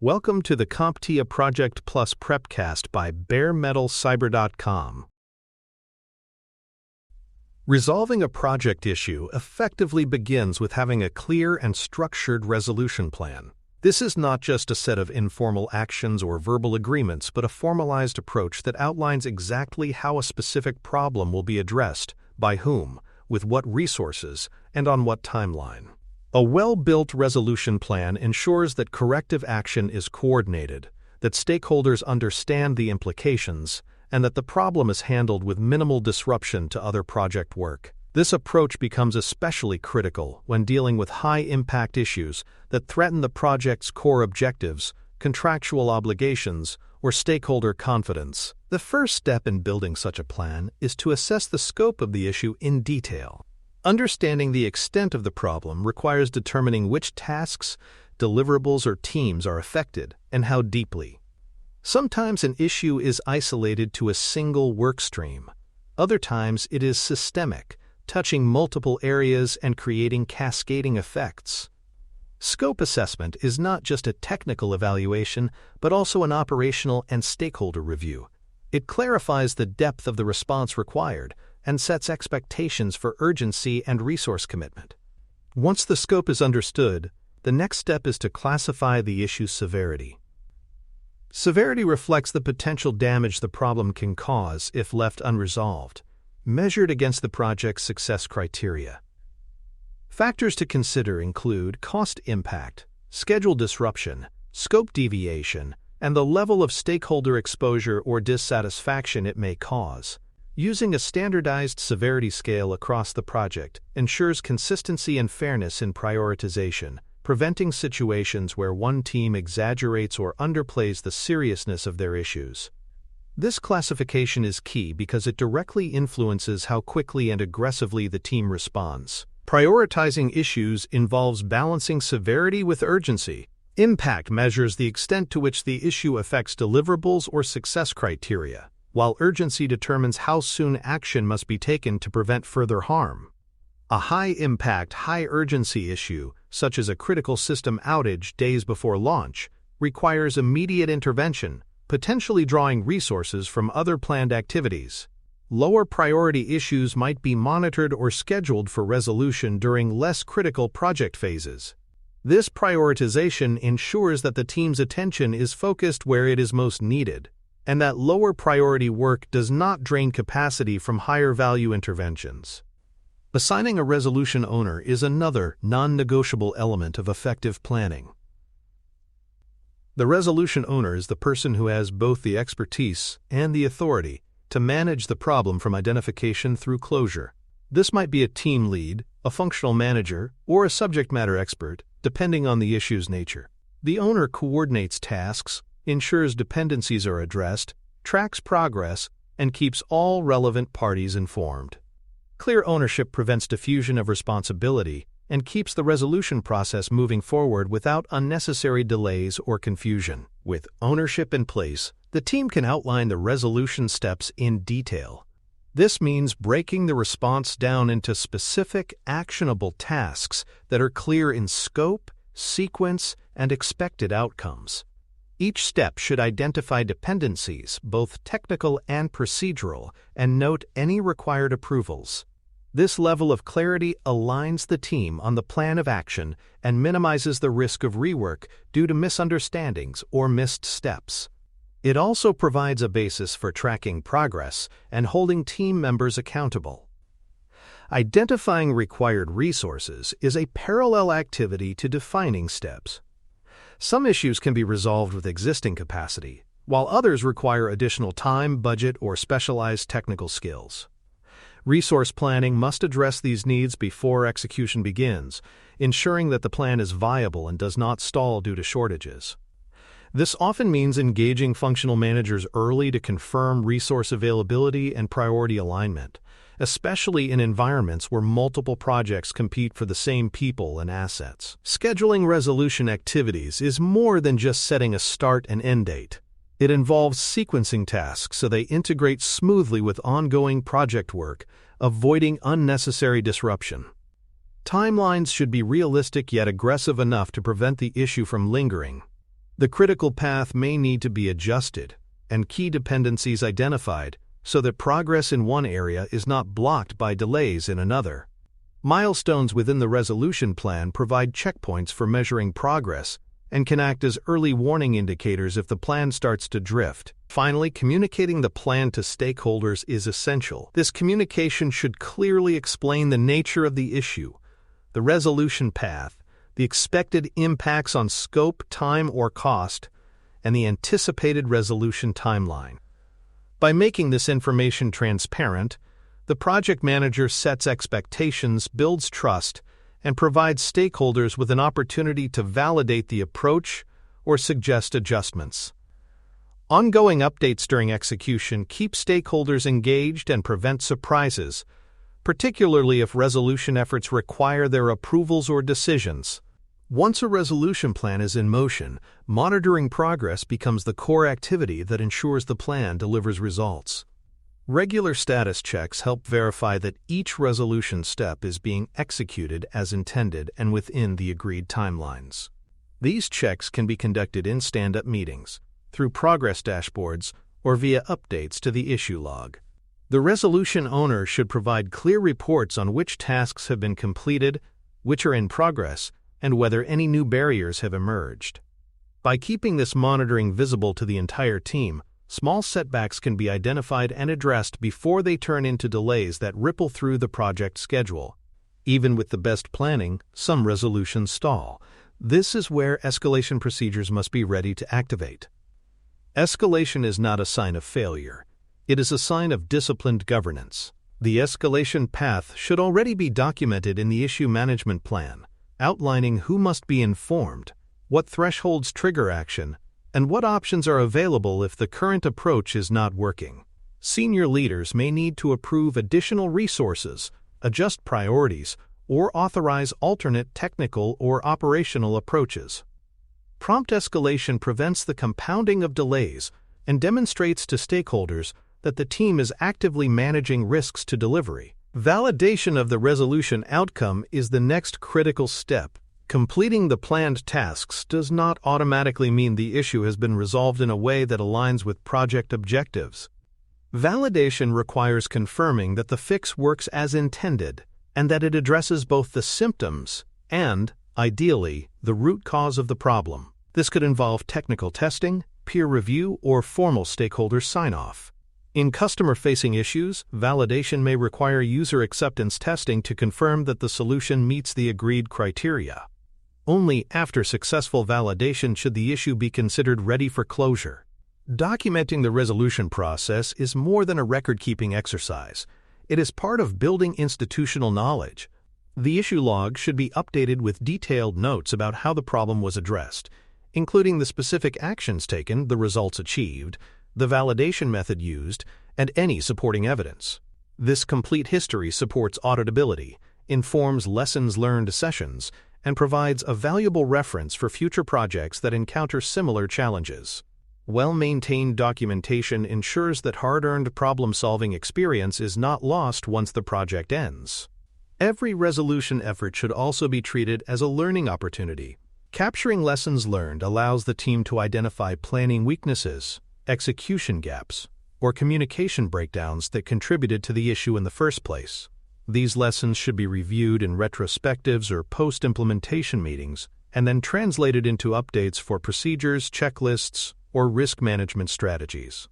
Welcome to the CompTIA Project Plus Prepcast by baremetalcyber.com. Resolving a project issue effectively begins with having a clear and structured resolution plan. This is not just a set of informal actions or verbal agreements, but a formalized approach that outlines exactly how a specific problem will be addressed, by whom, with what resources, and on what timeline. A well-built resolution plan ensures that corrective action is coordinated, that stakeholders understand the implications, and that the problem is handled with minimal disruption to other project work. This approach becomes especially critical when dealing with high-impact issues that threaten the project's core objectives, contractual obligations, or stakeholder confidence. The first step in building such a plan is to assess the scope of the issue in detail. Understanding the extent of the problem requires determining which tasks, deliverables, or teams are affected, and how deeply. Sometimes an issue is isolated to a single work stream. Other times it is systemic, touching multiple areas and creating cascading effects. Scope assessment is not just a technical evaluation, but also an operational and stakeholder review. It clarifies the depth of the response required and sets expectations for urgency and resource commitment. Once the scope is understood, the next step is to classify the issue's severity. Severity reflects the potential damage the problem can cause if left unresolved, measured against the project's success criteria. Factors to consider include cost impact, schedule disruption, scope deviation, and the level of stakeholder exposure or dissatisfaction it may cause. Using a standardized severity scale across the project ensures consistency and fairness in prioritization, preventing situations where one team exaggerates or underplays the seriousness of their issues. This classification is key because it directly influences how quickly and aggressively the team responds. Prioritizing issues involves balancing severity with urgency. Impact measures the extent to which the issue affects deliverables or success criteria, while urgency determines how soon action must be taken to prevent further harm. A high-impact, high-urgency issue, such as a critical system outage days before launch, requires immediate intervention, potentially drawing resources from other planned activities. Lower priority issues might be monitored or scheduled for resolution during less critical project phases. This prioritization ensures that the team's attention is focused where it is most needed, and that lower priority work does not drain capacity from higher value interventions. Assigning a resolution owner is another non-negotiable element of effective planning. The resolution owner is the person who has both the expertise and the authority to manage the problem from identification through closure. This might be a team lead, a functional manager, or a subject matter expert, depending on the issue's nature. The owner coordinates tasks, ensures dependencies are addressed, tracks progress, and keeps all relevant parties informed. Clear ownership prevents diffusion of responsibility and keeps the resolution process moving forward without unnecessary delays or confusion. With ownership in place, the team can outline the resolution steps in detail. This means breaking the response down into specific, actionable tasks that are clear in scope, sequence, and expected outcomes. Each step should identify dependencies, both technical and procedural, and note any required approvals. This level of clarity aligns the team on the plan of action and minimizes the risk of rework due to misunderstandings or missed steps. It also provides a basis for tracking progress and holding team members accountable. Identifying required resources is a parallel activity to defining steps. Some issues can be resolved with existing capacity, while others require additional time, budget, or specialized technical skills. Resource planning must address these needs before execution begins, ensuring that the plan is viable and does not stall due to shortages. This often means engaging functional managers early to confirm resource availability and priority alignment, especially in environments where multiple projects compete for the same people and assets. Scheduling resolution activities is more than just setting a start and end date. It involves sequencing tasks so they integrate smoothly with ongoing project work, avoiding unnecessary disruption. Timelines should be realistic yet aggressive enough to prevent the issue from lingering. The critical path may need to be adjusted and key dependencies identified so that progress in one area is not blocked by delays in another. Milestones within the resolution plan provide checkpoints for measuring progress and can act as early warning indicators if the plan starts to drift. Finally, communicating the plan to stakeholders is essential. This communication should clearly explain the nature of the issue, the resolution path, the expected impacts on scope, time, or cost, and the anticipated resolution timeline. By making this information transparent, the project manager sets expectations, builds trust, and provides stakeholders with an opportunity to validate the approach or suggest adjustments. Ongoing updates during execution keep stakeholders engaged and prevent surprises, particularly if resolution efforts require their approvals or decisions. Once a resolution plan is in motion, monitoring progress becomes the core activity that ensures the plan delivers results. Regular status checks help verify that each resolution step is being executed as intended and within the agreed timelines. These checks can be conducted in stand-up meetings, through progress dashboards, or via updates to the issue log. The resolution owner should provide clear reports on which tasks have been completed, which are in progress, and whether any new barriers have emerged. By keeping this monitoring visible to the entire team, small setbacks can be identified and addressed before they turn into delays that ripple through the project schedule. Even with the best planning, some resolutions stall. This is where escalation procedures must be ready to activate. Escalation is not a sign of failure. It is a sign of disciplined governance. The escalation path should already be documented in the issue management plan, outlining who must be informed, what thresholds trigger action, and what options are available if the current approach is not working. Senior leaders may need to approve additional resources, adjust priorities, or authorize alternate technical or operational approaches. Prompt escalation prevents the compounding of delays and demonstrates to stakeholders that the team is actively managing risks to delivery. Validation of the resolution outcome is the next critical step. Completing the planned tasks does not automatically mean the issue has been resolved in a way that aligns with project objectives. Validation requires confirming that the fix works as intended and that it addresses both the symptoms and, ideally, the root cause of the problem. This could involve technical testing, peer review, or formal stakeholder sign-off. In customer-facing issues, validation may require user acceptance testing to confirm that the solution meets the agreed criteria. Only after successful validation should the issue be considered ready for closure. Documenting the resolution process is more than a record-keeping exercise. It is part of building institutional knowledge. The issue log should be updated with detailed notes about how the problem was addressed, including the specific actions taken, the results achieved, the validation method used, and any supporting evidence. This complete history supports auditability, informs lessons learned sessions, and provides a valuable reference for future projects that encounter similar challenges. Well-maintained documentation ensures that hard-earned problem-solving experience is not lost once the project ends. Every resolution effort should also be treated as a learning opportunity. Capturing lessons learned allows the team to identify planning weaknesses, execution gaps, or communication breakdowns that contributed to the issue in the first place. These lessons should be reviewed in retrospectives or post-implementation meetings, and then translated into updates for procedures, checklists, or risk management strategies.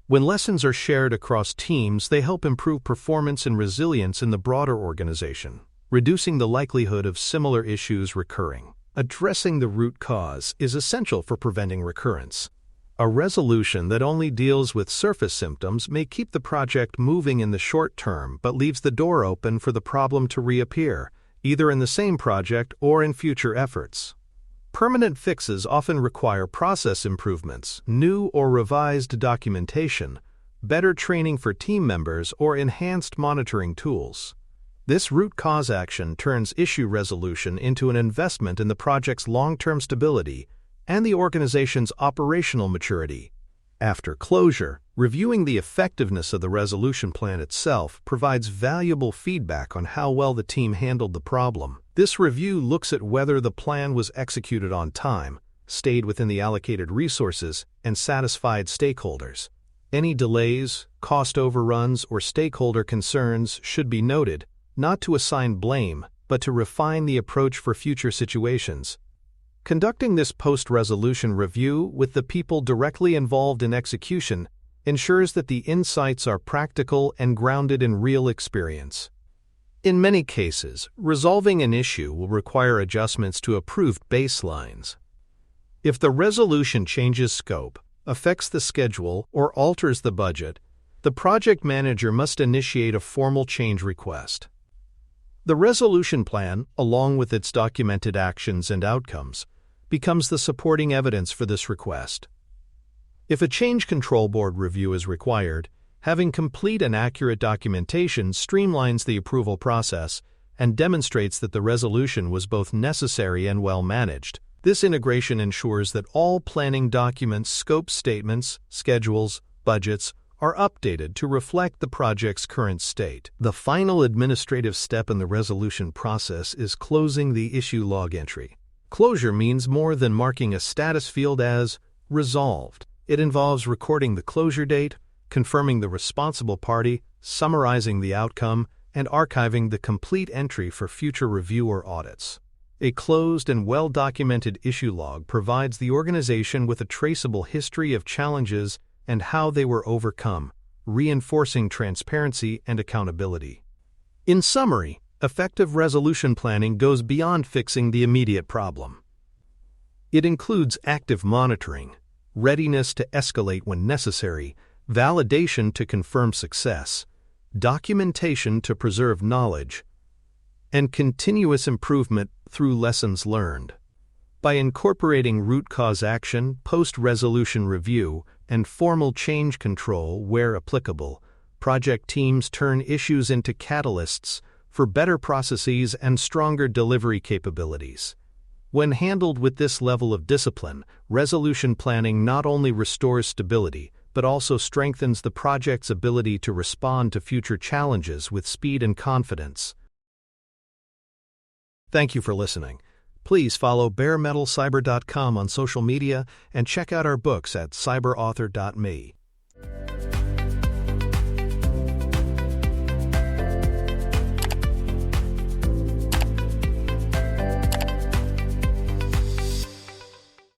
When lessons are shared across teams, they help improve performance and resilience in the broader organization, reducing the likelihood of similar issues recurring. Addressing the root cause is essential for preventing recurrence. A resolution that only deals with surface symptoms may keep the project moving in the short term but leaves the door open for the problem to reappear, either in the same project or in future efforts. Permanent fixes often require process improvements, new or revised documentation, better training for team members, or enhanced monitoring tools. This root cause action turns issue resolution into an investment in the project's long-term stability and the organization's operational maturity. After closure, reviewing the effectiveness of the resolution plan itself provides valuable feedback on how well the team handled the problem. This review looks at whether the plan was executed on time, stayed within the allocated resources, and satisfied stakeholders. Any delays, cost overruns, or stakeholder concerns should be noted, not to assign blame, but to refine the approach for future situations. Conducting this post-resolution review with the people directly involved in execution ensures that the insights are practical and grounded in real experience. In many cases, resolving an issue will require adjustments to approved baselines. If the resolution changes scope, affects the schedule, or alters the budget, the project manager must initiate a formal change request. The resolution plan, along with its documented actions and outcomes, becomes the supporting evidence for this request. If a change control board review is required, having complete and accurate documentation streamlines the approval process and demonstrates that the resolution was both necessary and well managed. This integration ensures that all planning documents, scope statements, schedules, budgets are updated to reflect the project's current state. The final administrative step in the resolution process is closing the issue log entry. Closure means more than marking a status field as resolved. It involves recording the closure date, confirming the responsible party, summarizing the outcome, and archiving the complete entry for future review or audits. A closed and well-documented issue log provides the organization with a traceable history of challenges and how they were overcome, reinforcing transparency and accountability. In summary, effective resolution planning goes beyond fixing the immediate problem. It includes active monitoring, readiness to escalate when necessary, validation to confirm success, documentation to preserve knowledge, and continuous improvement through lessons learned. By incorporating root cause action, post-resolution review, and formal change control where applicable, project teams turn issues into catalysts for better processes and stronger delivery capabilities. When handled with this level of discipline, resolution planning not only restores stability, but also strengthens the project's ability to respond to future challenges with speed and confidence. Thank you for listening. Please follow baremetalcyber.com on social media and check out our books at cyberauthor.me.